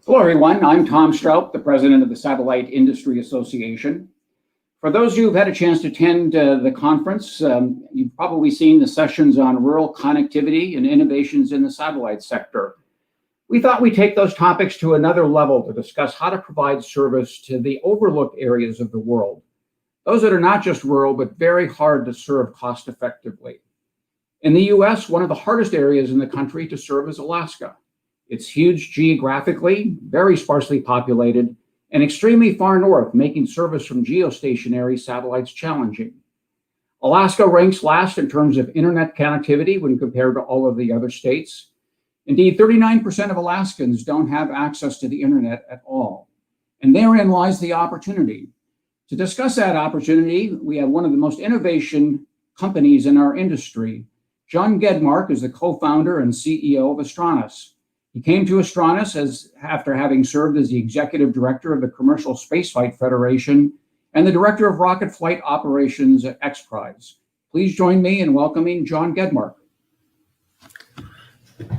Hello, everyone. I'm Tom Stroup, the president of the Satellite Industry Association. For those of you who've had a chance to attend the conference, you've probably seen the sessions on rural connectivity and innovations in the satellite sector. We thought we'd take those topics to another level to discuss how to provide service to the overlooked areas of the world, those that are not just rural, but very hard to serve cost effectively. In the US, one of the hardest areas in the country to serve is Alaska. It's huge geographically, very sparsely populated, and extremely far north, making service from geostationary satellites challenging. Alaska ranks last in terms of internet connectivity when compared to all of the other states. Indeed, 39% of Alaskans don't have access to the internet at all. And therein lies the opportunity. To discuss that opportunity, we have one of the most innovation companies in our industry. John Gedmark is the co-founder and CEO of Astranus. He came to Astranus after having served as the executive director of the Commercial Spaceflight Federation and the director of rocket flight operations at XPRIZE. Please join me in welcoming John Gedmark.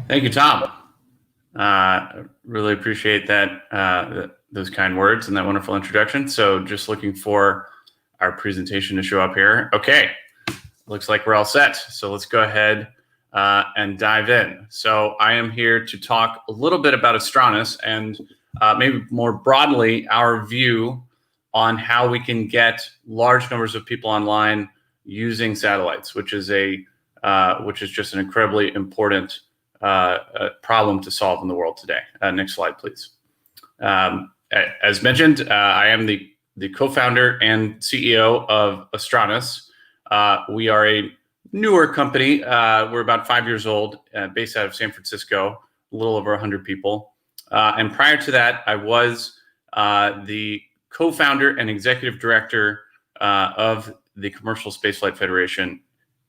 Thank you, Tom. Really appreciate that, those kind words and that wonderful introduction. So just looking for our presentation to show up here. Okay, looks like we're all set. So let's go ahead and dive in. So I am here to talk a little bit about Astranus and maybe more broadly our view on how we can get large numbers of people online using satellites, which is just an incredibly important problem to solve in the world today. Next slide, please. As mentioned, I am the co-founder and CEO of Astranus. We are a newer company. We're about 5 years old, based out of San Francisco, a little over 100 people. And prior to that, I was the co-founder and executive director of the Commercial Spaceflight Federation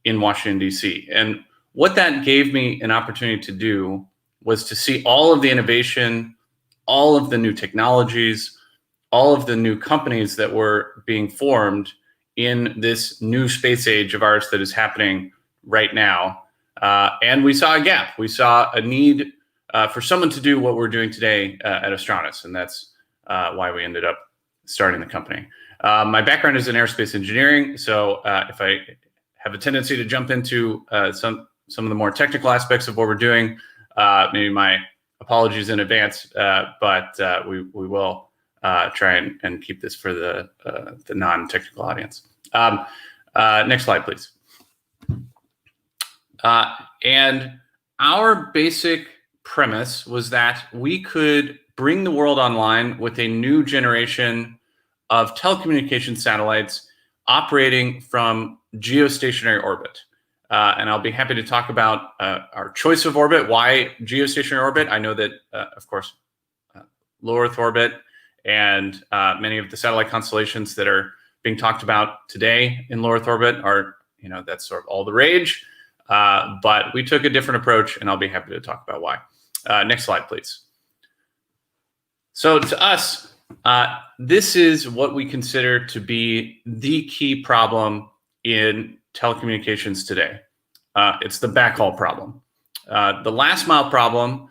in Washington, D.C. And what that gave me an opportunity to do was to see all of the innovation, all of the new technologies, all of the new companies that were being formed in this new space age of ours that is happening right now. And we saw a gap. We saw a need for someone to do what we're doing today at Astranus. And that's why we ended up starting the company. My background is in aerospace engineering. So if I have a tendency to jump into some of the more technical aspects of what we're doing, maybe my apologies in advance, but we will try and keep this for the non-technical audience. Next slide, please. And our basic premise was that we could bring the world online with a new generation of telecommunications satellites operating from geostationary orbit. And I'll be happy to talk about our choice of orbit, why geostationary orbit. I know that, of course, low Earth orbit and many of the satellite constellations that are being talked about today in low Earth orbit are, that's sort of all the rage. But we took a different approach, and I'll be happy to talk about why. Next slide, please. So to us, this is what we consider to be the key problem in telecommunications today. It's the backhaul problem. The last mile problem,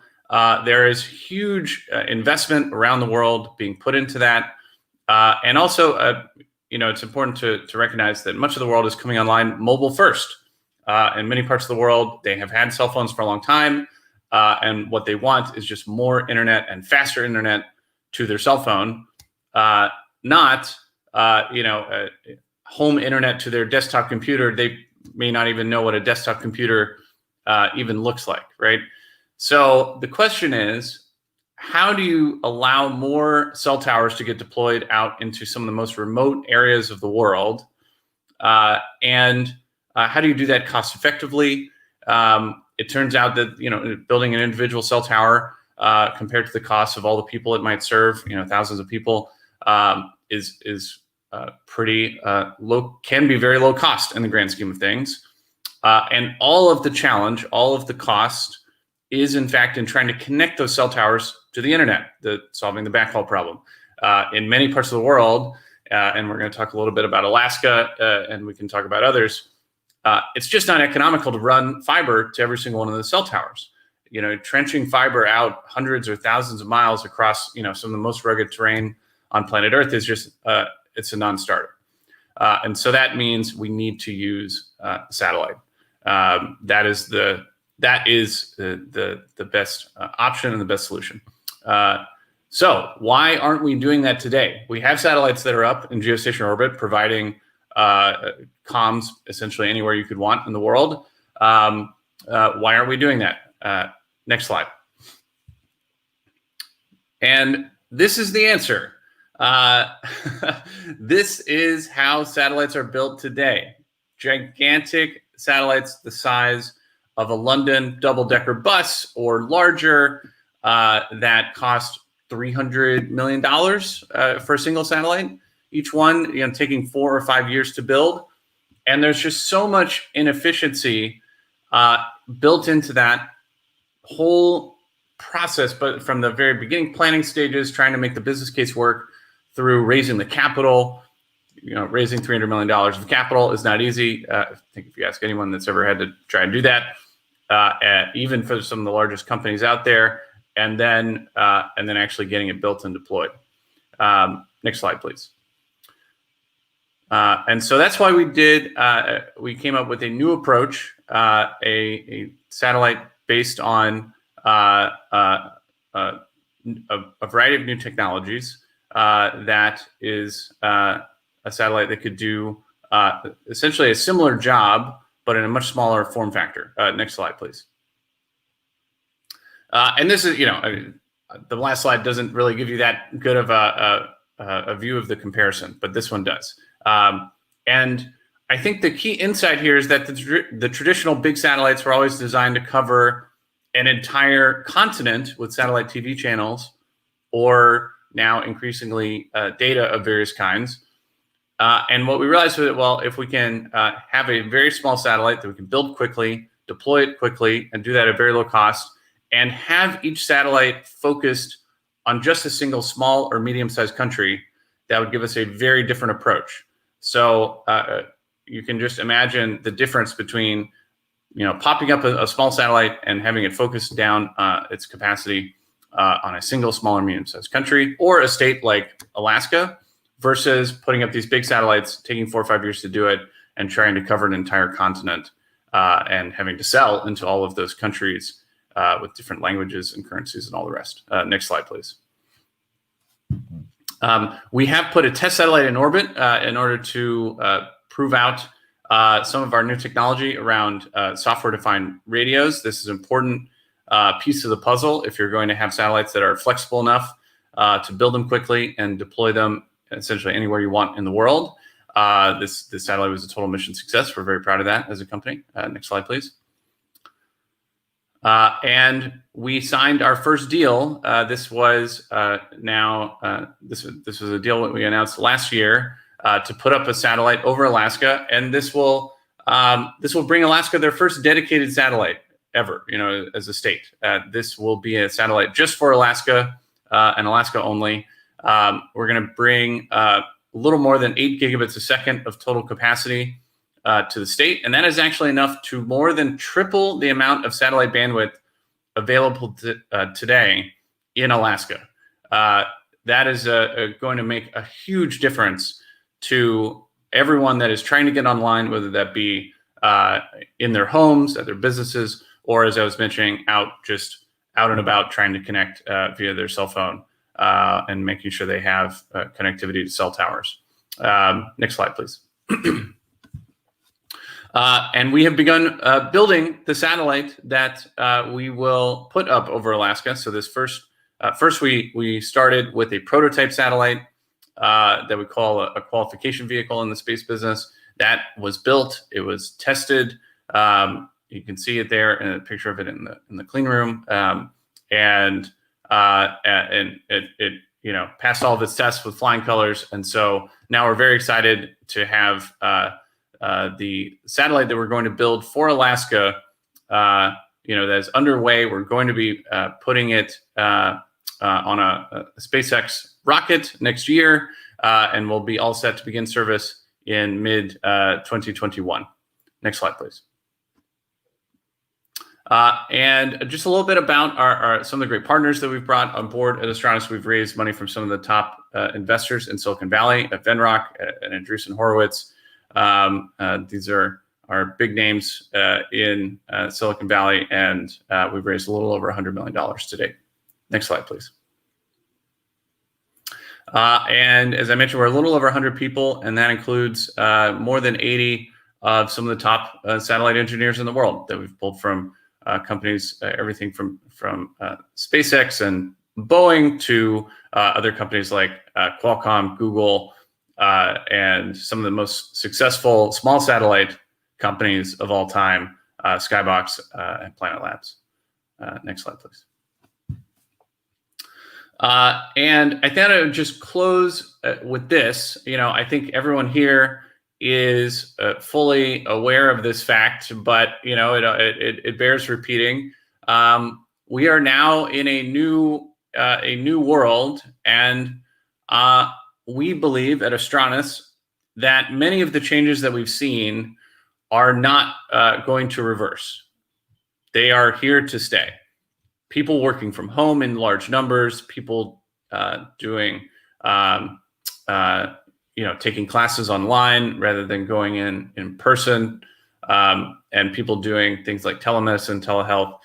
there is huge investment around the world being put into that. And also, it's important to recognize that much of the world is coming online mobile first. In many parts of the world, they have had cell phones for a long time. And what they want is just more internet and faster internet to their cell phone, not, home internet to their desktop computer. They may not even know what a desktop computer even looks like, right? So the question is, how do you allow more cell towers to get deployed out into some of the most remote areas of the world? And how do you do that cost effectively? It turns out that, building an individual cell tower compared to the cost of all the people it might serve, thousands of people, is pretty low, can be very low cost in the grand scheme of things. And all of the challenge, all of the cost is in fact in trying to connect those cell towers to the internet, solving the backhaul problem. In many parts of the world, and we're going to talk a little bit about Alaska, and we can talk about others, it's just not economical to run fiber to every single one of the cell towers. trenching fiber out hundreds or thousands of miles across, some of the most rugged terrain on planet Earth is just, it's a non-starter. And so that means we need to use satellite. That is the best option and the best solution. So why aren't we doing that today? We have satellites that are up in geostationary orbit, providing comms essentially anywhere you could want in the world. Why aren't we doing that? Next slide. And this is the answer. This is how satellites are built today. Gigantic satellites the size of a London double-decker bus or larger, that cost $300 million for a single satellite. Each one, taking 4 or 5 years to build. And there's just so much inefficiency built into that whole process, but from the very beginning planning stages, trying to make the business case work through raising the capital. Raising $300 million of capital is not easy. I think if you ask anyone that's ever had to try and do that, even for some of the largest companies out there, and then actually getting it built and deployed. Next slide, please. And so that's why we came up with a new approach, a satellite based on a variety of new technologies, that is a satellite that could do essentially a similar job, but in a much smaller form factor. Next slide, please. And this is, the last slide doesn't really give you that good of a view of the comparison, but this one does. And I think the key insight here is that the traditional big satellites were always designed to cover an entire continent with satellite TV channels, or now increasingly data of various kinds. And what we realized was that, well, if we can have a very small satellite that we can build quickly, deploy it quickly, and do that at very low cost, and have each satellite focused on just a single small or medium-sized country, that would give us a very different approach. So you can just imagine the difference between, popping up a small satellite and having it focused down its capacity on a single small or medium-sized country, or a state like Alaska, versus putting up these big satellites, taking 4 or 5 years to do it, and trying to cover an entire continent, and having to sell into all of those countries with different languages and currencies and all the rest. Next slide, please. We have put a test satellite in orbit in order to prove out some of our new technology around software-defined radios. This is an important piece of the puzzle if you're going to have satellites that are flexible enough to build them quickly and deploy them essentially anywhere you want in the world. This satellite was a total mission success. We're very proud of that as a company. Next slide, please. And we signed our first deal. This was this was a deal that we announced last year to put up a satellite over Alaska, and this will bring Alaska their first dedicated satellite ever, as a state. This will be a satellite just for Alaska and Alaska only. We're going to bring a little more than 8 gigabits a second of total capacity to the state, and that is actually enough to more than triple the amount of satellite bandwidth available today in Alaska. That is going to make a huge difference to everyone that is trying to get online, whether that be in their homes, at their businesses, or, as I was mentioning, out and about trying to connect via their cell phone and making sure they have connectivity to cell towers. Next slide, please. And we have begun building the satellite that we will put up over Alaska. So this first we started with a prototype satellite that we call a qualification vehicle in the space business. That was built. It was tested. You can see it there in a picture of it in the clean room, and it passed all of its tests with flying colors. And so now we're very excited to have the satellite that we're going to build for Alaska, that is underway. We're going to be putting it on a SpaceX rocket next year, and we'll be all set to begin service in mid 2021. Next slide, please. And just a little bit about some of the great partners that we've brought on board at Astranus. We've raised money from some of the top investors in Silicon Valley, at Gedmark, and Andreessen Horowitz. These are our big names in Silicon Valley, and we've raised a little over $100 million to date. Next slide, please. And as I mentioned, we're a little over 100 people, and that includes more than 80 of some of the top satellite engineers in the world that we've pulled from companies, everything from SpaceX and Boeing to other companies like Qualcomm, Google, and some of the most successful small satellite companies of all time, Skybox and Planet Labs. Next slide, please. And I thought I would just close with this. I think everyone here is fully aware of this fact, but it bears repeating. We are now in a new world, and we believe at Astranus that many of the changes that we've seen are not going to reverse. They are here to stay. People working from home in large numbers, people doing taking classes online rather than going in person, and people doing things like telemedicine, telehealth.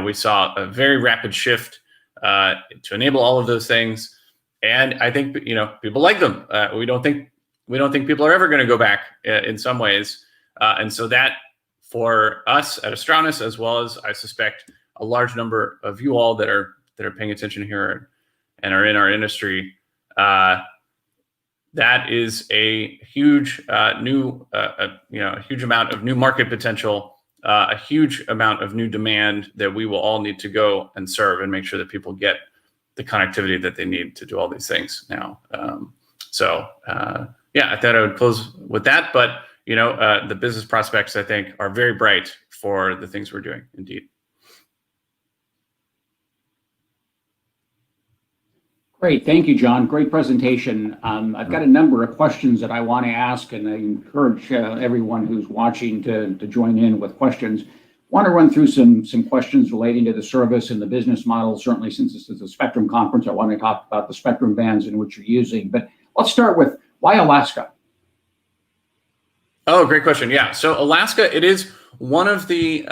We saw a very rapid shift to enable all of those things, and I think people like them. We don't think people are ever going to go back in some ways, and so that for us at Astranus, as well as I suspect a large number of you all that are paying attention here and are in our industry, that is a huge a huge amount of new market potential, a huge amount of new demand that we will all need to go and serve and make sure that people get the connectivity that they need to do all these things now. I thought I would close with that, but the business prospects, I think, are very bright for the things we're doing, indeed. Great. Thank you, John. Great presentation. I've got a number of questions that I want to ask, and I encourage everyone who's watching to join in with questions. Want to run through some questions relating to the service and the business model. Certainly, since this is a Spectrum conference, I want to talk about the Spectrum bands in which you're using. But let's start with, why Alaska? Oh, great question. Yeah. So Alaska, it is one of the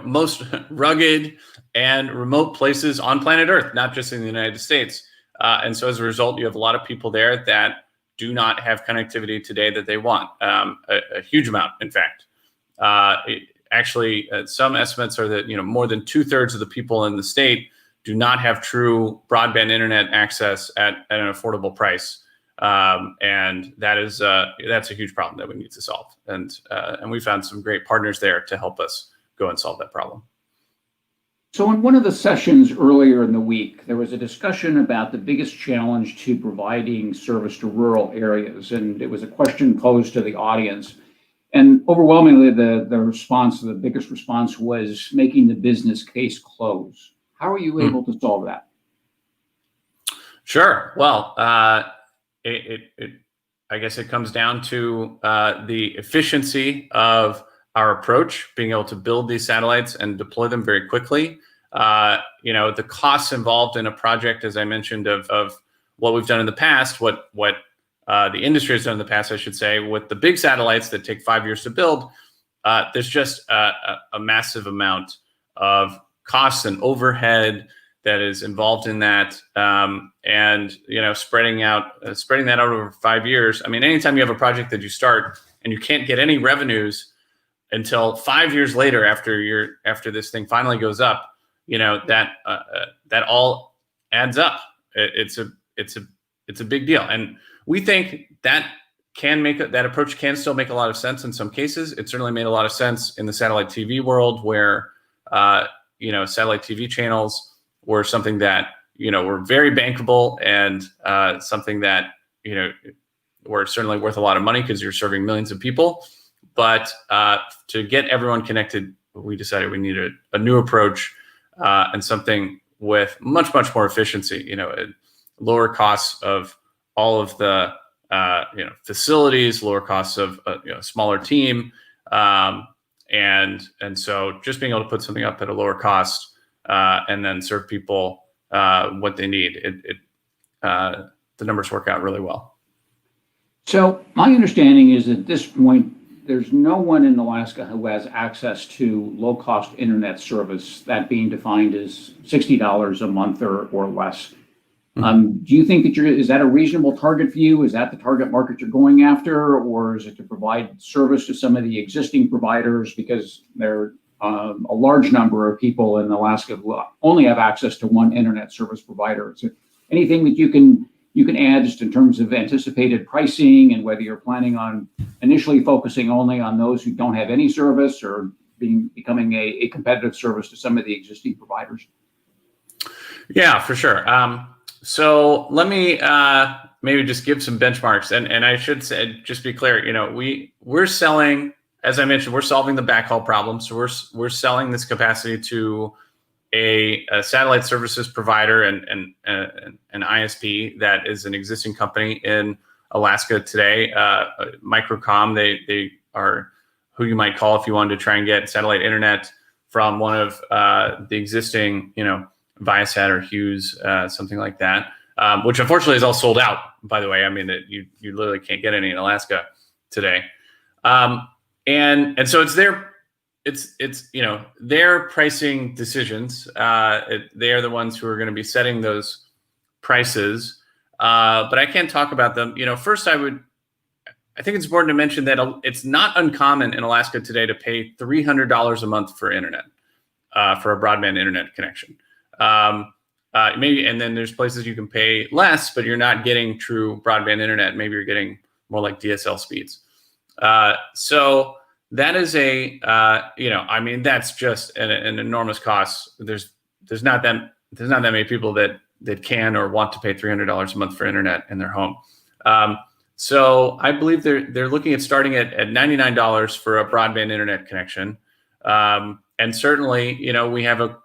most rugged and remote places on planet Earth, not just in the United States. And so as a result, you have a lot of people there that do not have connectivity today that they want, a huge amount, in fact. Actually, some estimates are that more than 2/3 of the people in the state do not have true broadband internet access at an affordable price. And that's a huge problem that we need to solve. And we found some great partners there to help us go and solve that problem. So in one of the sessions earlier in the week, there was a discussion about the biggest challenge to providing service to rural areas. And it was a question posed to the audience. And overwhelmingly, the biggest response was making the business case close. How are you able to solve that? Sure. Well, I guess it comes down to the efficiency of our approach, being able to build these satellites and deploy them very quickly. The costs involved in a project, as I mentioned, of what we've done in the past, what the industry has done in the past, I should say, with the big satellites that take 5 years to build, there's just a massive amount of costs and overhead that is involved in that, and spreading that out over 5 years. I mean, anytime you have a project that you start and you can't get any revenues until 5 years later, after this thing finally goes up, that all adds up. It's a big deal, and we think that that approach can still make a lot of sense in some cases. It certainly made a lot of sense in the satellite TV world, where satellite TV channels were something that were very bankable, and something that were certainly worth a lot of money because you're serving millions of people. But to get everyone connected, we decided we needed a new approach, and something with much more efficiency. Lower costs of all of the facilities, lower costs of a smaller team, so just being able to put something up at a lower cost and then serve people what they need, the numbers work out really well. So my understanding is at this point, there's no one in Alaska who has access to low-cost internet service, that being defined as $60 a month or less. Do you think that is that a reasonable target for you? Is that the target market you're going after, or is it to provide service to some of the existing providers, because there are a large number of people in Alaska who only have access to one internet service provider? Is there anything that you can add just in terms of anticipated pricing, and whether you're planning on initially focusing only on those who don't have any service, or becoming a competitive service to some of the existing providers? Yeah, for sure. So let me maybe just give some benchmarks, and I should say, just be clear, we're selling, as I mentioned, we're solving the backhaul problem. So we're selling this capacity to a satellite services provider and an ISP that is an existing company in Alaska today. Microcom, they are who you might call if you wanted to try and get satellite internet from one of the existing, Viasat or Hughes, something like that, which unfortunately is all sold out, by the way. I mean, you literally can't get any in Alaska today. And so it's their pricing decisions. They are the ones who are going to be setting those prices. But I can't talk about them. First I think it's important to mention that it's not uncommon in Alaska today to pay $300 a month for internet, for a broadband internet connection. Maybe, and then there's places you can pay less, but you're not getting true broadband internet. Maybe you're getting more like DSL speeds. So that is that's just an enormous cost. There's not that many people that can or want to pay $300 a month for internet in their home. So I believe they're looking at starting at $99 for a broadband internet connection. And certainly, we have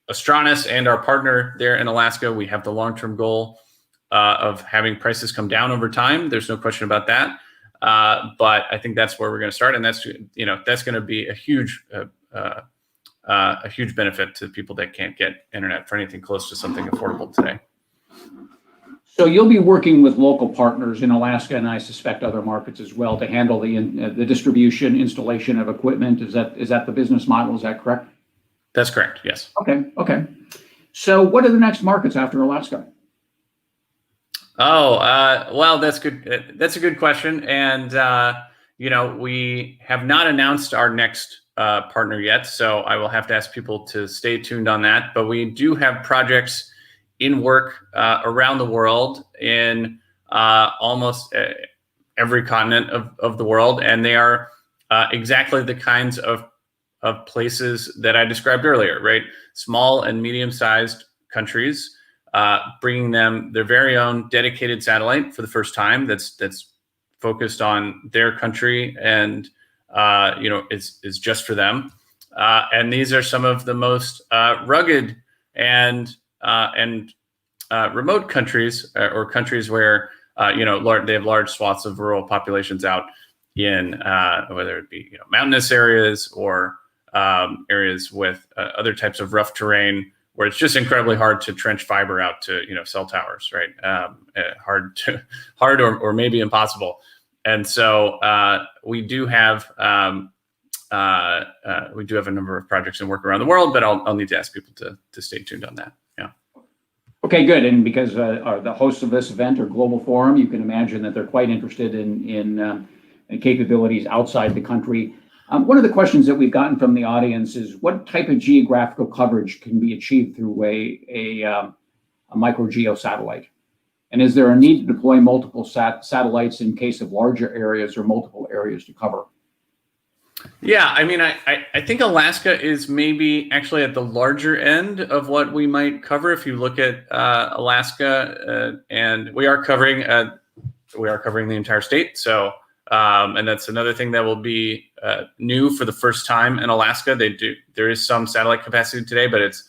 Astranus and our partner there in Alaska, we have the long-term goal of having prices come down over time. There's no question about that. But I think that's where we're going to start, and that's going to be a huge benefit to people that can't get internet for anything close to something affordable today. So you'll be working with local partners in Alaska, and I suspect other markets as well, to handle the distribution, installation of equipment. Is that the business model? Is that correct? That's correct. Yes. Okay. So what are the next markets after Alaska? Well, that's good. That's a good question. And, we have not announced our next partner yet, so I will have to ask people to stay tuned on that. But we do have projects in work around the world, in almost every continent of the world. And they are exactly the kinds of places that I described earlier, right? Small and medium-sized countries, bringing them their very own dedicated satellite for the first time that's focused on their country and is just for them. And these are some of the most rugged and remote countries, or countries where they have large swaths of rural populations out in whether it be mountainous areas or areas with other types of rough terrain, where it's just incredibly hard to trench fiber out to cell towers, right? Hard or maybe impossible. And so we do have a number of projects in work around the world, but I'll need to ask people to stay tuned on that. Yeah. Okay, good. And because the hosts of this event are Global Forum, you can imagine that they're quite interested in capabilities outside the country. One of the questions that we've gotten from the audience is, what type of geographical coverage can be achieved through a micro geo satellite? And is there a need to deploy multiple satellites in case of larger areas or multiple areas to cover? Yeah, I mean, I think Alaska is maybe actually at the larger end of what we might cover. If you look at Alaska, and we are covering the entire state. So, and that's another thing that will be new for the first time in Alaska. There is some satellite capacity today, but it's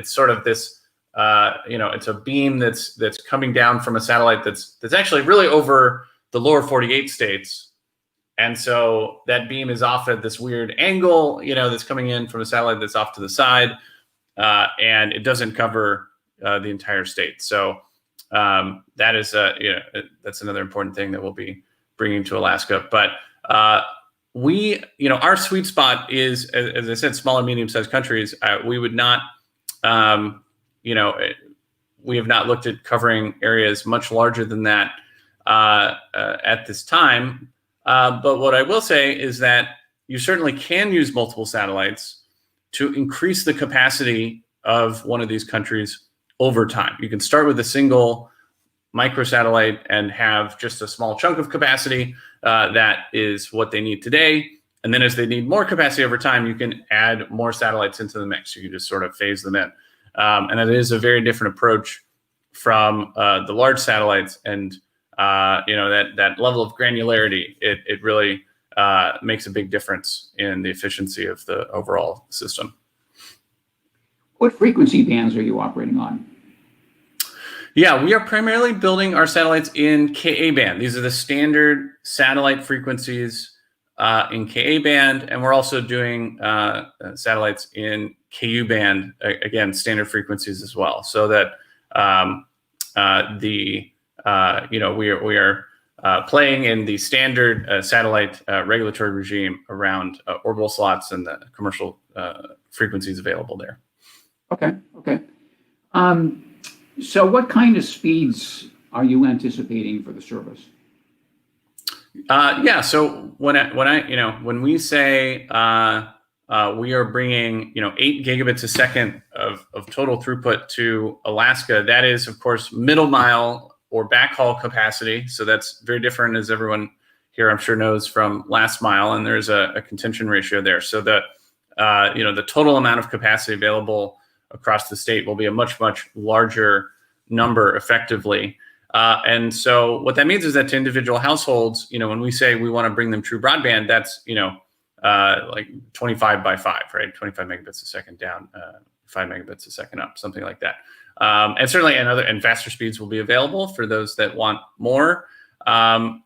sort of this, it's a beam that's coming down from a satellite that's actually really over the lower 48 states, And so that beam is off at this weird angle, that's coming in from a satellite that's off to the side, and it doesn't cover the entire state. So that is, that's another important thing that we'll be bringing to Alaska. But our sweet spot is, as I said, smaller, medium-sized countries. We would not, we have not looked at covering areas much larger than that at this time. But what I will say is that you certainly can use multiple satellites to increase the capacity of one of these countries over time. You can start with a single microsatellite and have just a small chunk of capacity. That is what they need today. And then as they need more capacity over time, you can add more satellites into the mix. You can just sort of phase them in. And that is a very different approach from the large satellites. And that level of granularity, it really makes a big difference in the efficiency of the overall system. What frequency bands are you operating on? Yeah, we are primarily building our satellites in Ka band. These are the standard satellite frequencies in Ka band, and we're also doing satellites in Ku band, again, standard frequencies as well. So that we are playing in the standard satellite regulatory regime around orbital slots and the commercial frequencies available there. Okay. So what kind of speeds are you anticipating for the service? So when we say we are bringing 8 gigabits a second of total throughput to Alaska, that is of course middle mile or backhaul capacity. So that's very different, as everyone here I'm sure knows, from last mile, and there's a contention ratio there. So the total amount of capacity available across the state will be a much larger number effectively. And so what that means is that to individual households, when we say we want to bring them true broadband, that's, like 25 by 5, right? 25 megabits a second down, 5 megabits a second up, something like that. And certainly and faster speeds will be available for those that want more. Of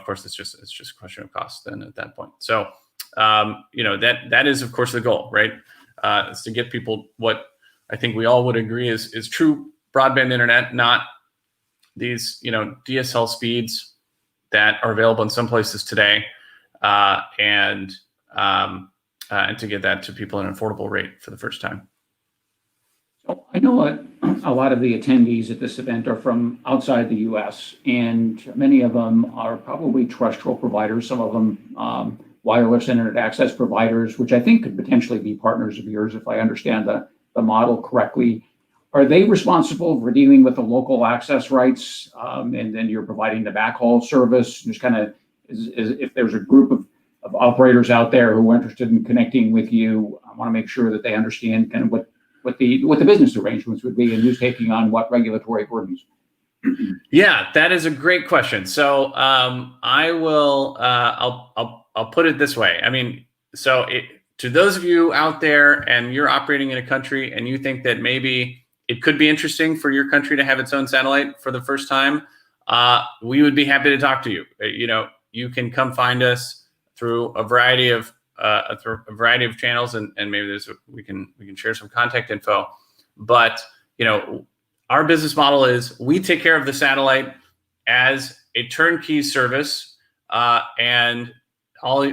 course, it's just a question of cost then at that point. So, that is of course the goal, right? Is to get people what I think we all would agree is true broadband internet, not these, DSL speeds that are available in some places today, and to get that to people at an affordable rate for the first time. So I know a lot of the attendees at this event are from outside the U.S., and many of them are probably terrestrial providers, some of them wireless internet access providers, which I think could potentially be partners of yours if I understand the model correctly. Are they responsible for dealing with the local access rights, and then you're providing the backhaul service? Just kind of, if there's a group of operators out there who are interested in connecting with you, I want to make sure that they understand kind of what the business arrangements would be and who's taking on what regulatory burdens. Yeah, that is a great question. So I will I'll put it this way. I mean, to those of you out there and you're operating in a country and you think that maybe it could be interesting for your country to have its own satellite for the first time, we would be happy to talk to you. You can come find us through a variety of channels, and maybe we can share some contact info. But our business model is we take care of the satellite as a turnkey service, and all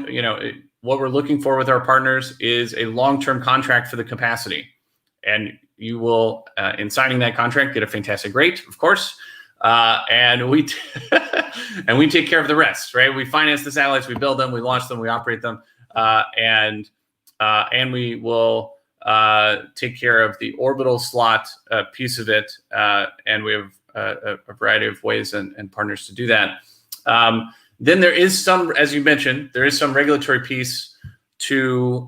what we're looking for with our partners is a long-term contract for the capacity, and you will, in signing that contract, get a fantastic rate, of course, and we take care of the rest, right? We finance the satellites, we build them, we launch them, we operate them, and we will take care of the orbital slot piece of it, and we have a variety of ways and partners to do that. Then there is some, as you mentioned, there is some regulatory piece to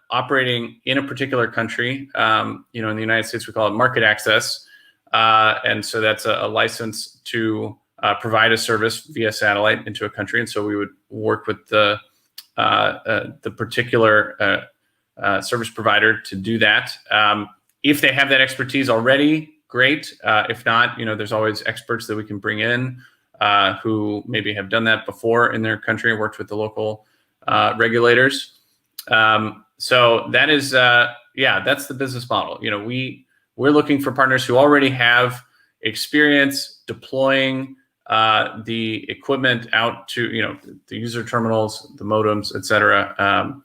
operating in a particular country. In the United States, we call it market access. And so that's a license to provide a service via satellite into a country. And so we would work with the particular service provider to do that. If they have that expertise already, great. If not, there's always experts that we can bring in who maybe have done that before in their country, worked with the local regulators. So that is, that's the business model. We're looking for partners who already have experience deploying the equipment out to, the user terminals, the modems, et cetera,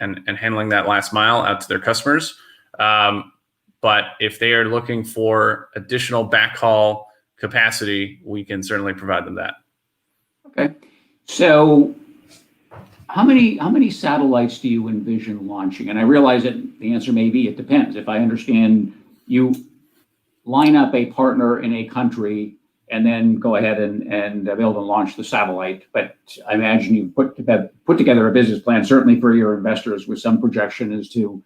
and handling that last mile out to their customers. But if they are looking for additional backhaul capacity, we can certainly provide them that. Okay. So how many satellites do you envision launching? And I realize that the answer may be it depends. If I understand, you line up a partner in a country and then go ahead and be able to launch the satellite. But I imagine you put together a business plan, certainly for your investors, with some projection as to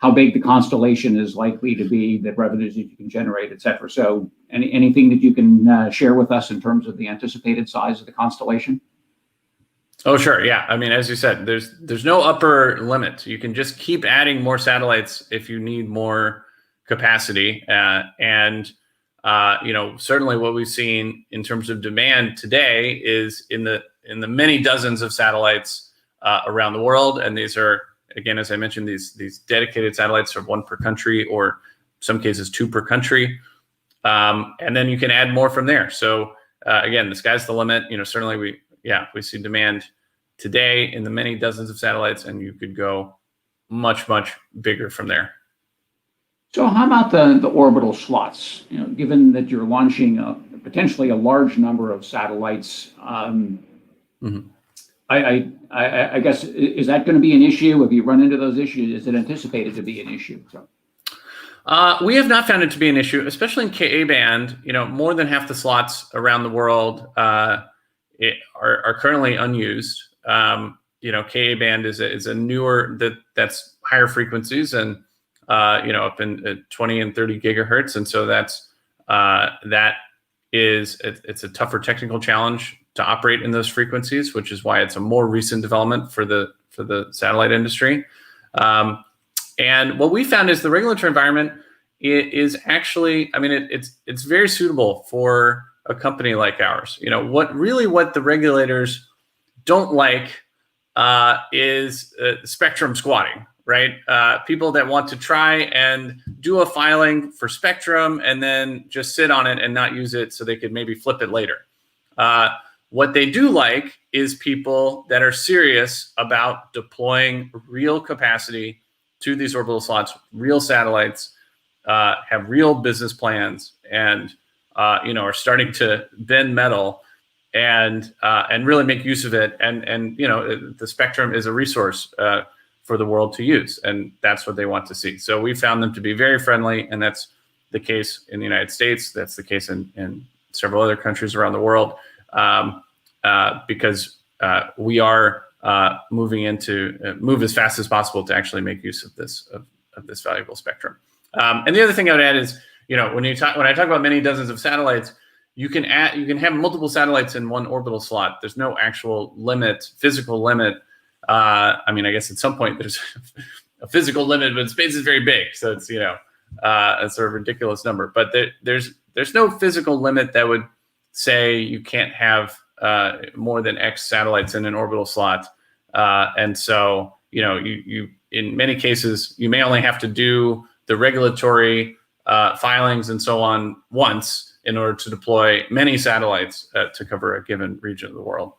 how big the constellation is likely to be, the revenues that you can generate, et cetera. So anything that you can share with us in terms of the anticipated size of the constellation? Oh, sure. Yeah. I mean, as you said, there's no upper limit. You can just keep adding more satellites if you need more capacity. Certainly what we've seen in terms of demand today is in the many dozens of satellites around the world. And these are, again, as I mentioned, these dedicated satellites are one per country, or some cases two per country. And then you can add more from there. So again, the sky's the limit. Certainly we see demand today in the many dozens of satellites, and you could go much, much bigger from there. So how about the orbital slots? Given that you're launching potentially a large number of satellites, I guess, is that going to be an issue? Have you run into those issues? Is it anticipated to be an issue? We have not found it to be an issue, especially in Ka band. More than half the slots around the world are currently unused. Ka band is a newer that's higher frequencies and up in 20 and 30 gigahertz, and so it's a tougher technical challenge to operate in those frequencies, which is why it's a more recent development for the satellite industry. And what we found is the regulatory environment is actually, it's very suitable for a company like ours. What the regulators don't like is spectrum squatting, right? People that want to try and do a filing for spectrum and then just sit on it and not use it so they could maybe flip it later. What they do like is people that are serious about deploying real capacity to these orbital slots, real satellites, have real business plans, and are starting to bend metal and really make use of it. And the spectrum is a resource for the world to use, and that's what they want to see. So we found them to be very friendly, and that's the case in the United States. That's the case in several other countries around the world, because we are move as fast as possible to actually make use of this valuable spectrum. And the other thing I would add is, when I talk about many dozens of satellites, you can have multiple satellites in one orbital slot. There's no actual physical limit. I guess at some point there's a physical limit, but space is very big, so it's a sort of ridiculous number. But there's no physical limit that would say you can't have more than X satellites in an orbital slot. And so you in many cases you may only have to do the regulatory filings and so on once in order to deploy many satellites to cover a given region of the world.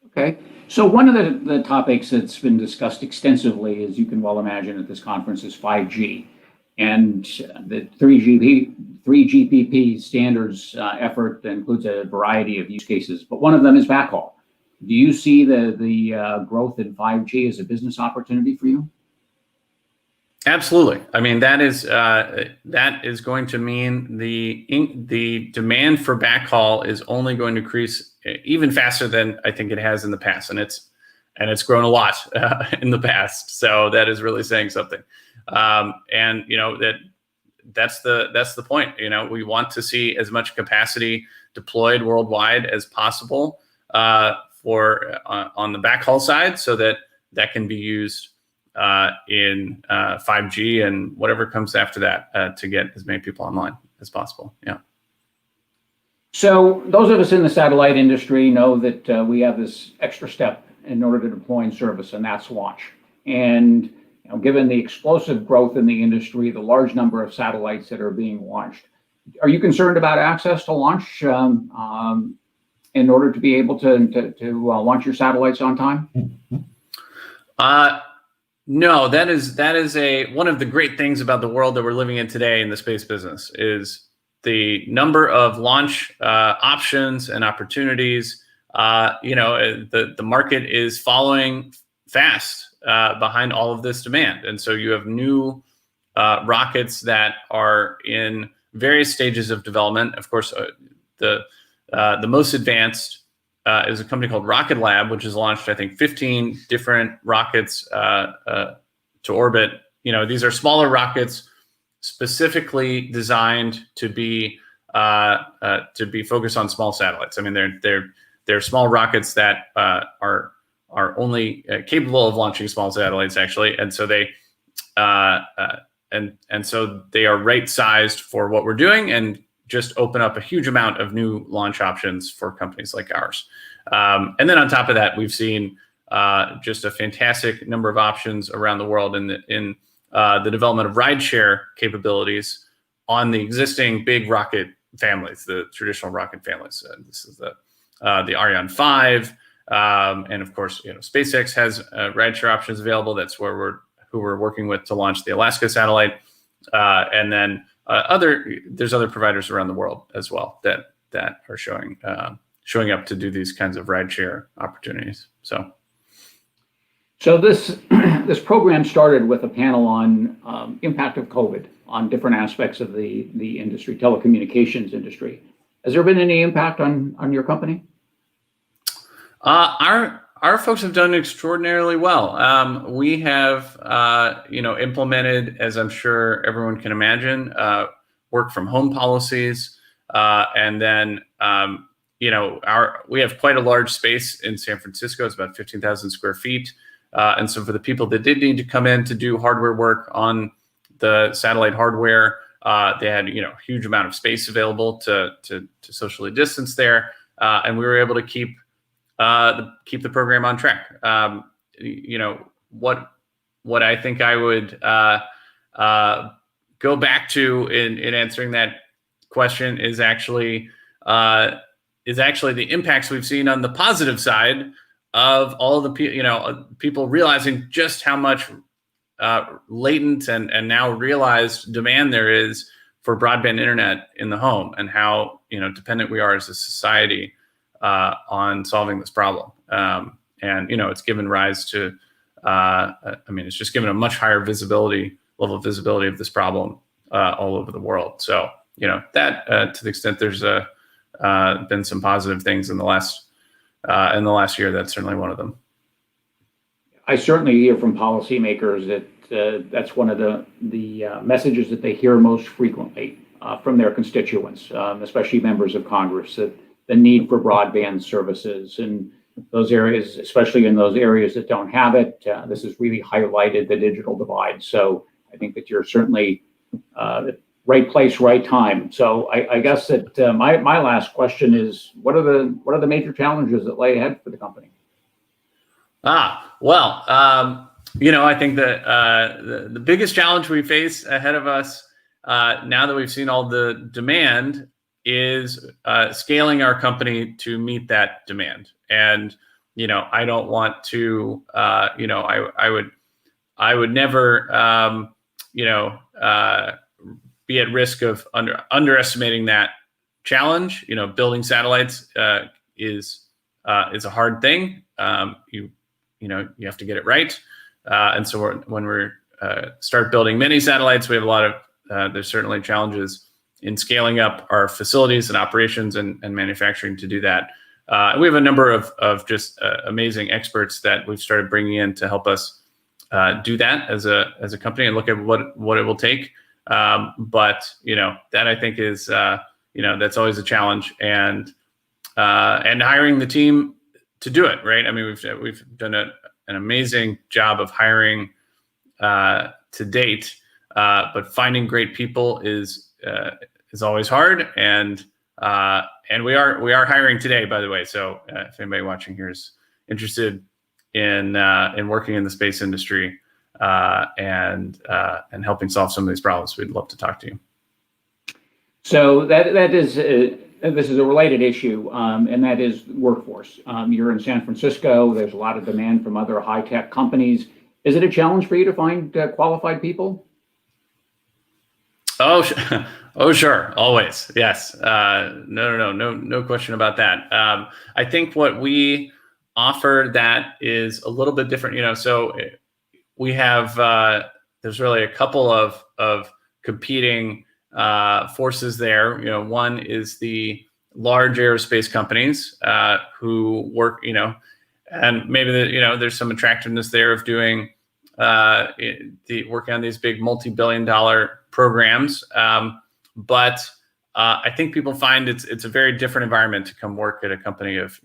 Okay. So one of the topics that's been discussed extensively, as you can well imagine at this conference, is 5G. And the 3GPP standards effort includes a variety of use cases, but one of them is backhaul. Do you see the growth in 5G as a business opportunity for you? Absolutely. That is going to mean the demand for backhaul is only going to increase even faster than I think it has in the past, and it's grown a lot in the past. So that is really saying something. And that's the point. We want to see as much capacity deployed worldwide as possible on the backhaul side, so that can be used in 5G and whatever comes after that to get as many people online as possible. Yeah. So those of us in the satellite industry know that we have this extra step in order to deploy in service, and that's launch. And given the explosive growth in the industry, the large number of satellites that are being launched, are you concerned about access to launch in order to be able to launch your satellites on time? No, that is one of the great things about the world that we're living in today in the space business is the number of launch options and opportunities. The market is following fast behind all of this demand, and so you have new rockets that are in various stages of development. Of course, the most advanced is a company called Rocket Lab, which has launched, I think, 15 different rockets to orbit. These are smaller rockets specifically designed to be focused on small satellites. I mean, they're small rockets that are only capable of launching small satellites, actually, and so they so they are right sized for what we're doing and just open up a huge amount of new launch options for companies like ours. And then on top of that, we've seen just a fantastic number of options around the world in the development of rideshare capabilities on the existing big rocket families, the traditional rocket families. This is the Ariane 5, and of course, SpaceX has rideshare options available. That's who we're working with to launch the Alaska satellite, and then there's other providers around the world as well that are showing up to do these kinds of rideshare opportunities. So this program started with a panel on impact of COVID on different aspects of the industry, telecommunications industry. Has there been any impact on your company? Our folks have done extraordinarily well. We have, implemented, as I'm sure everyone can imagine, work from home policies, and then we have quite a large space in San Francisco. It's about 15,000 square feet. And so for the people that did need to come in to do hardware work on the satellite hardware, they had, a huge amount of space available to socially distance there. And we were able to keep the program on track. What I think I would go back to in answering that question is actually the impacts we've seen on the positive side of all of the people realizing just how much latent and now realized demand there is for broadband internet in the home, and how dependent we are as a society on solving this problem. And it's given rise to it's just given a much higher level of visibility of this problem all over the world. So that to the extent there's been some positive things in the last year, that's certainly one of them. I certainly hear from policymakers that that's one of the messages that they hear most frequently from their constituents, especially members of Congress, that the need for broadband services in those areas, especially in those areas that don't have it. This has really highlighted the digital divide. So I think that you're certainly right place, right time. So I guess that my last question is, what are the major challenges that lay ahead for the company? Well, I think that the biggest challenge we face ahead of us now that we've seen all the demand is scaling our company to meet that demand. And I don't want to I would never be at risk of underestimating that challenge. Building satellites is a hard thing. You have to get it right. And so when we start building many satellites, we have a lot of there's certainly challenges in scaling up our facilities and operations and manufacturing to do that. We have a number of just amazing experts that we've started bringing in to help us do that as a company and look at what it will take. But that I think is that's always a challenge, and hiring the team to do it right. I mean, we've done an amazing job of hiring to date, but finding great people is always hard, and And we are hiring today, by the way. So if anybody watching here is interested in working in the space industry and helping solve some of these problems, we'd love to talk to you. So that is this is a related issue, and that is workforce. You're in San Francisco. There's a lot of demand from other high-tech companies. Is it a challenge for you to find qualified people? Oh, sure, always, yes. No question about that. I think what we offer that is a little bit different. So we have there's really a couple of competing forces there. One is the large aerospace companies who work, and maybe there's some attractiveness there of doing working on these big multi-billion-dollar programs. But I think people find it's a very different environment to come work at a company of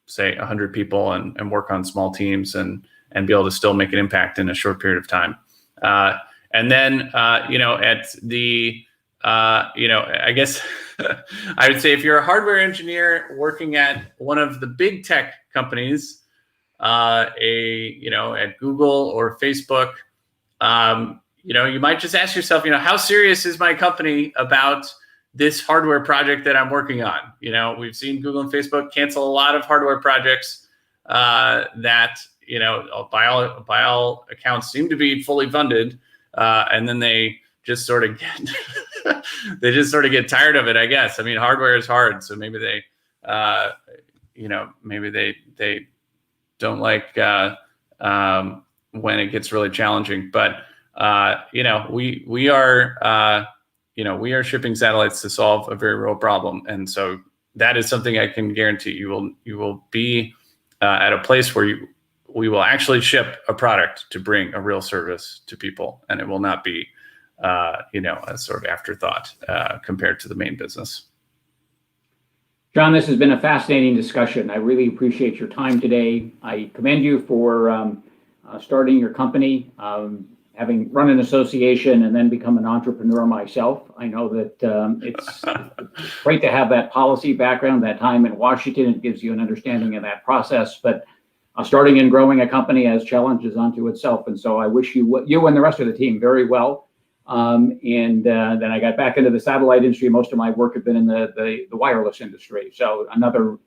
say 100 people and work on small teams and be able to still make an impact in a short period of time. And then, at the, I guess I would say if you're a hardware engineer working at one of the big tech companies, at Google or Facebook, you might just ask yourself, how serious is my company about this hardware project that I'm working on? We've seen Google and Facebook cancel a lot of hardware projects that, by all accounts seem to be fully funded. And then they just sort of get tired of it, I guess. I mean, hardware is hard, so maybe they don't like when it gets really challenging. But we are shipping satellites to solve a very real problem, and so that is something I can guarantee you will be at a place where we will actually ship a product to bring a real service to people, and it will not be, a sort of afterthought compared to the main business. John, this has been a fascinating discussion. I really appreciate your time today. I commend you for starting your company, having run an association and then become an entrepreneur myself. I know that it's great to have that policy background, that time in Washington. It gives you an understanding of that process, but starting and growing a company has challenges unto itself. And so I wish you and the rest of the team very well. Then I got back into the satellite industry. Most of my work had been in the wireless industry. So another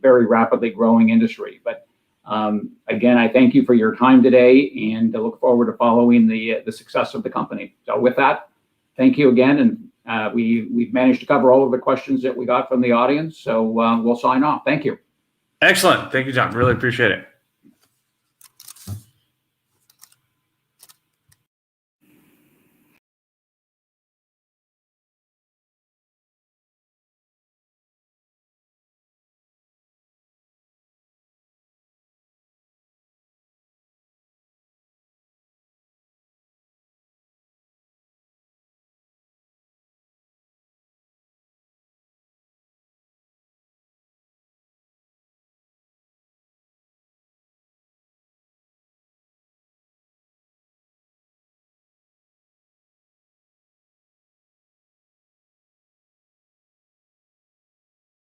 very rapidly growing industry. But again, I thank you for your time today and look forward to following the success of the company. So with that, thank you again. And we've managed to cover all of the questions that we got from the audience. So we'll sign off. Thank you. Excellent. Thank you, John. Really appreciate it.